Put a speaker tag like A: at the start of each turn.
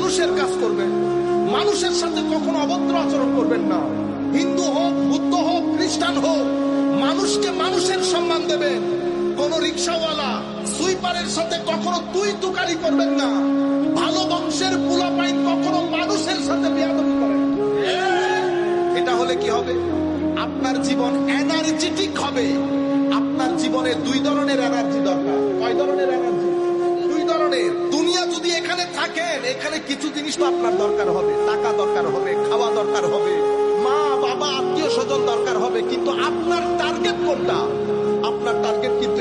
A: মানুষের কাজ করবেন, মানুষের সাথে কখনো অভদ্র আচরণ করবেন না। হিন্দু হোক, বুদ্ধ হোক, খ্রিস্টান হোক, মানুষকে মানুষের সম্মান দেবেন। কোন রিক্সাওয়ালা সুইপারের সাথে কখনো তুই তুকারি করবেন না। ভালো বংশের পোলাপাইন কখনো মানুষের সাথে বেয়াদবি করেন। এটা হলে কি হবে? আপনার জীবন এনার্জেটিক হবে। আপনার জীবনে দুই ধরনের এনার্জি দরকার। কয় ধরনের এনার্জি? দুই ধরনের। দুনিয়া যদি এখানে থাকেন, এখানে কিছু জিনিস তো আপনার দরকার হবে। টাকা দরকার হবে, খাওয়া দরকার হবে, মা বাবা আত্মীয় স্বজন দরকার হবে, কিন্তু আপনার টার্গেট কোনটা? আপনার টার্গেট কিন্তু